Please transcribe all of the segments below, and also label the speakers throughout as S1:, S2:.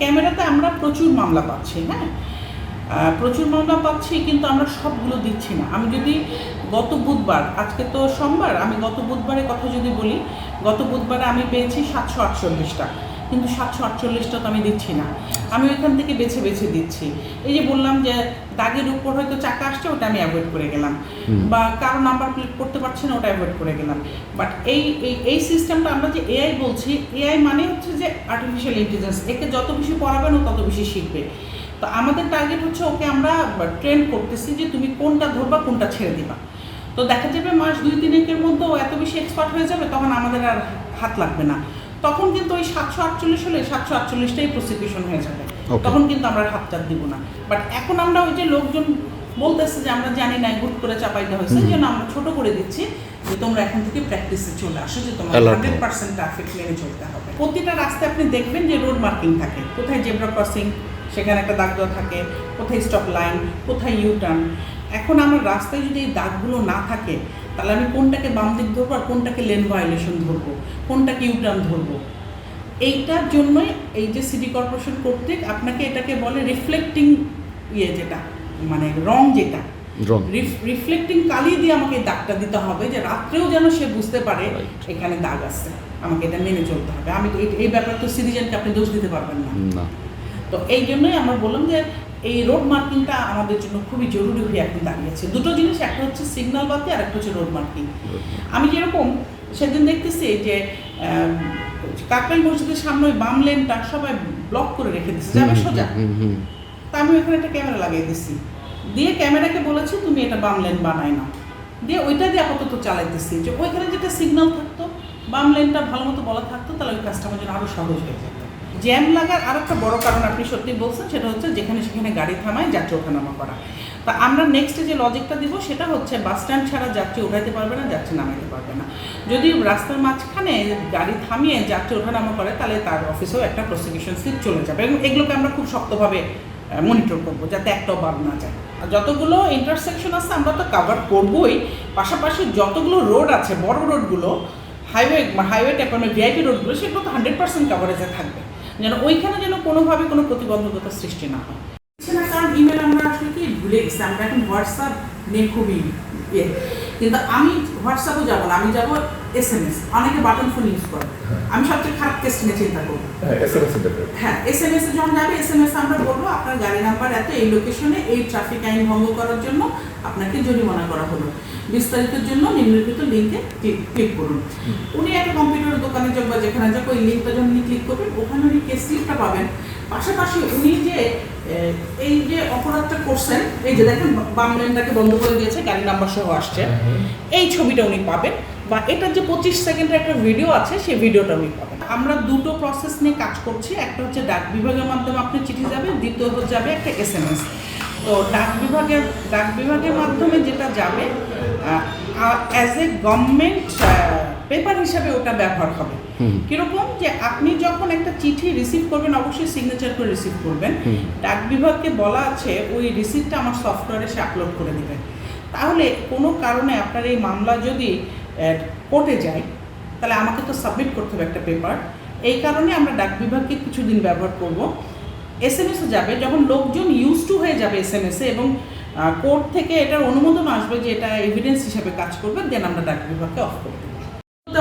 S1: ক্যামেরাতে আমরা প্রচুর মামলা পাচ্ছি, হ্যাঁ প্রচুর মামলা পাচ্ছি, কিন্তু আমরা সবগুলো দিচ্ছি না। আমি যদি গত বুধবার, আজকে তো সোমবার, আমি গত বুধবারের কথা যদি বলি, গত বুধবারে আমি পেয়েছি 748টা, কিন্তু 748টা তো আমি দিচ্ছি না। আমি ওইখান থেকে বেছে বেছে দিচ্ছি। এই যে বললাম যে দাগের উপর হয়তো চাকা আসছে, ওটা আমি অ্যাভয়েড করে গেলাম, বা কারো নাম্বার প্লেট করতে পারছি না, ওটা অ্যাভয়েড করে গেলাম। বাট এই সিস্টেমটা আমরা যে এআই বলছি, এআই মানে হচ্ছে যে আর্টিফিশিয়াল ইন্টেলিজেন্স, একে যত বেশি পড়াবেন ও তত বেশি শিখবে। তো আমাদের টার্গেট হচ্ছে ওকে আমরা ট্রেন করতেছি যে তুমি কোনটা ধরবা, কোনটা ছেড়ে দিবা। তো দেখা যাবে মাস 2-3 মধ্যে ও এত বেশি এক্সপার্ট হয়ে যাবে, তখন আমাদের আর হাত লাগবে না। তখন কিন্তু ওই 748 হলে 748টাই প্রসিকিউশন হয়ে যাবে, তখন কিন্তু আমরা হাত চাপ দিব না। বাট এখন আমরা ওই যে লোকজন বলতেছে যে আমরা জানি না, হুট করে চাপাইতে হয়েছে, এই জন্য আমরা ছোট করে দিচ্ছি যে তোমরা এখন থেকে প্র্যাকটিসে চলে আসো, যে তোমার 100% ট্রাফিক মেনে চলতে হবে। প্রতিটা রাস্তায় আপনি দেখবেন যে রোড মার্কিং থাকে, কোথায় জেব্রা ক্রসিং সেখানে একটা দাগ দেওয়া থাকে, কোথায় স্টপ লাইন, কোথায় ইউটার্ন। এখন আমার রাস্তায় যদি এই দাগগুলো না থাকে, তাহলে আমি কোনটাকে বাম দিক ধরবো আর কোনটাকে লেন ভায়োলেশন ধরবো, কোনটাকে ইউটার্ন ধরবো। এইটার জন্যই এই যে সিটি কর্পোরেশন কর্তৃক আপনাকে এটাকে বলে রিফ্লেক্টিং যেটা মানে রং, যেটা রিফ্লেক্টিং কালি দিয়ে আমাকে দাগটা দিতে হবে, যে রাত্রেও যেন সে বুঝতে পারে এখানে দাগ আছে, আমাকে এটা মেনে চলতে হবে। আমি এই ব্যাপার তো সিটিজেনকে আপনি দোষ দিতে পারবেন না। তো এই জন্যই আমরা বললাম যে এই রোড মার্কিংটা আমাদের জন্য খুবই জরুরি হয়ে এখন দাঁড়িয়েছে। দুটো জিনিস, একটা হচ্ছে সিগন্যাল বাতি আর একটা হচ্ছে রোড মার্কিং। আমি যেরকম সেদিন দেখতেছি যে কাকরাইল মসজিদের সামনে ওই বাম লেনটা সবাই ব্লক করে রেখে দিচ্ছে, যাবে সোজা। তা আমি ওইখানে একটা ক্যামেরা লাগিয়ে দিচ্ছি, দিয়ে ক্যামেরাকে বলেছি তুমি এটা বাম লেন বানাই না, দিয়ে ওইটা দিয়ে আপাতত চালাইতেছি, যে ওইখানে যেটা সিগন্যাল থাকতো, বাম লেনটা ভালো মতো বলা থাকতো, তাহলে ওই কাজটা আমার জন্য আরও সহজ হয়ে যেত। জ্যাম লাগার আর একটা বড় কারণ আপনি সত্যি বলছেন, সেটা হচ্ছে যেখানে সেখানে গাড়ি থামায় যাত্রী ওঠানামা করা। তা আমরা নেক্সটে যে লজিকটা দিব সেটা হচ্ছে বাস স্ট্যান্ড ছাড়া যাত্রী উঠাইতে পারবে না, যাত্রী নামাইতে পারবে না। যদি রাস্তার মাঝখানে গাড়ি থামিয়ে যাত্রী ওঠানামা করে, তাহলে তার অফিসেও একটা প্রসিকিউশন স্লিপ চলে যাবে, এবং এগুলোকে আমরা খুব শক্তভাবে মনিটর করবো, যাতে একটাও বাদ না যায়। যতগুলো ইন্টারসেকশন আছে আমরা তো কাভার করবোই, পাশাপাশি যতগুলো রোড আছে, বড় রোডগুলো, হাইওয়ে টাইপের ভিআইপি রোডগুলো, সেগুলো তো 100% কাভারেজে থাকবে, যেন ওইখানে যেন কোনোভাবে কোনো প্রতিবন্ধকতা সৃষ্টি না হয়। কারণ ইমেল আমরা আসলে কি ভুলে গেছি, আমরা এখন হোয়াটসঅ্যাপ নিয়ে খুবই কিন্তু আমি হোয়াটসঅ্যাপও যাবো না, আমি যাবো SMS। অনেকে বাটন ফোন ইউজ করে, আমি সবচেয়ে খারাপ কেস নিয়ে চিন্তা করবো। হ্যাঁ, SMS যখন যাবে, SMS আমরা বলবো আপনার গাড়ি নাম্বার এত, এই লোকেশনে এই ট্রাফিক আইন ভঙ্গ করার জন্য আপনাকে জরিমানা করা হলো, বিস্তারিতের জন্য নিম্নলিখিত লিঙ্কে ক্লিক করুন। উনি একটা কম্পিউটার দোকানে যাক বা যেখানে যাক, ওই লিঙ্কটা যখন উনি ক্লিক করবেন, ওখানে উনি কেস স্লিপটা পাবেন। পাশাপাশি উনি যে এই যে অপরাধটা করছেন, এই যে দেখেন বাম লেনটাকে বন্ধ করে দিয়েছে, গাড়ি নাম্বার সহ আসছে, এই ছবিটা উনি পাবেন, বা এটার যে 25 সেকেন্ডের একটা ভিডিও আছে, সেই ভিডিওটা উনি পাবেন। আমরা দুটো প্রসেস নিয়ে কাজ করছি, একটা হচ্ছে ডাক বিভাগের মাধ্যমে আপনার চিঠি যাবে, দ্বিতীয়ত যাবে একটা SMS। তো ডাক বিভাগের মাধ্যমে যেটা যাবে অ্যাজ এ গভর্নমেন্ট পেপার হিসাবে ওটা ব্যবহার হবে। কিরকম, যে আপনি যখন একটা চিঠি রিসিভ করবেন, অবশ্যই সিগনেচার করে রিসিভ করবেন। ডাক বিভাগকে বলা আছে ওই রিসিপ্টটা আমার সফটওয়্যারে সে আপলোড করে দেবেন। তাহলে কোনো কারণে আপনার এই মামলা যদি কোর্টে যায়, তাহলে আমাকে তো সাবমিট করতে হবে একটা পেপার। এই কারণে আমরা ডাক বিভাগকে কিছুদিন ব্যবহার করব। SMS-ও যাবে, যখন লোকজন ইউজ টু হয়ে যাবে SMS-এ, এবং কোর্ট থেকে এটার অনুমোদন আসবে যে এটা এভিডেন্স হিসেবে কাজ করবে, দেন আমরা ডাক বিভাগকে অফ করে দেবো।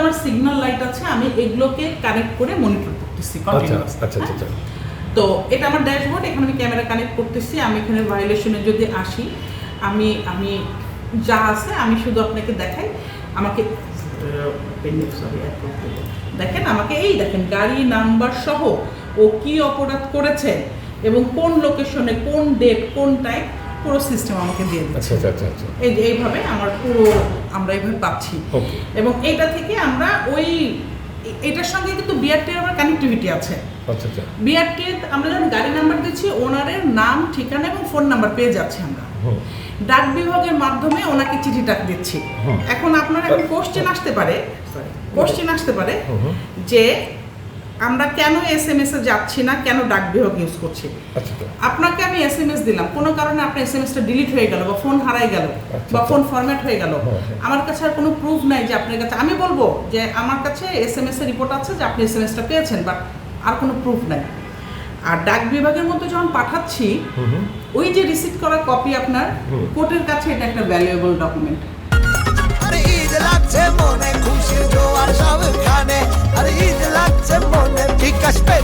S1: আমার সিগন্যাল লাইট আছে, আমি এগুলোকে কানেক্ট করে মনিটর করতেছি। তো এটা আমার ড্যাশবোর্ড, এখানে আমি ক্যামেরা কানেক্ট করতেছি। আমি এখানে ভায়োলেশনে যদি আসি, আমি যা আছে আমি শুধু আপনাকে দেখাই। আমাকে দেখেন, আমাকে এই দেখেন গাড়ি নাম্বার সহ ও কি অপরাধ করেছে এবং কোন লোকেশনে, কোন ডেট, কোন টাইম, পুরো সিস্টেম আমাকে দিয়ে দিচ্ছে। এই যে এইভাবে আমরা এইভাবে পাচ্ছি, এবং এইটা থেকে আমরা এটার সঙ্গে কিন্তু BRT আমার কানেক্টিভিটি আছে। BRT আমরা যখন গাড়ি নাম্বার দিচ্ছি, ওনারের নাম, ঠিকানা এবং ফোন নাম্বার পেয়ে যাচ্ছি আমরা। ডাক বিভাগের মাধ্যমে ওনাকে চিঠিটা দিচ্ছি। এখন আপনার একটা কোশ্চেন আসতে পারে যে আমরা কেন SMS-এ যাচ্ছি না, কেন ডাক বিভাগ ইউজ করছি। আপনাকে আমি SMS দিলাম, কোনো কারণে আপনার SMS-টা ডিলিট হয়ে গেল, বা ফোন হারাই গেল, বা ফোন ফরম্যাট হয়ে গেল, আমার কাছে আর কোনো প্রুফ নাই যে আপনার কাছে। আমি বলবো যে আমার কাছে SMS-এর রিপোর্ট আছে যে আপনি SMS-টা পেয়েছেন, বাট আর কোনো প্রুফ নাই। আর ডাক বিভাগের মধ্যে যখন পাঠাচ্ছি, ওই যে রিসিট করা কপি আপনার কোর্টের কাছে, এটা একটা ভ্যালুয়েবল ডকুমেন্ট।
S2: আরে ঈদ লাগছে মনে, খুশির জোয়ার সবখানে, আরে ঈদ লাগছে মনে, বিকাশ পে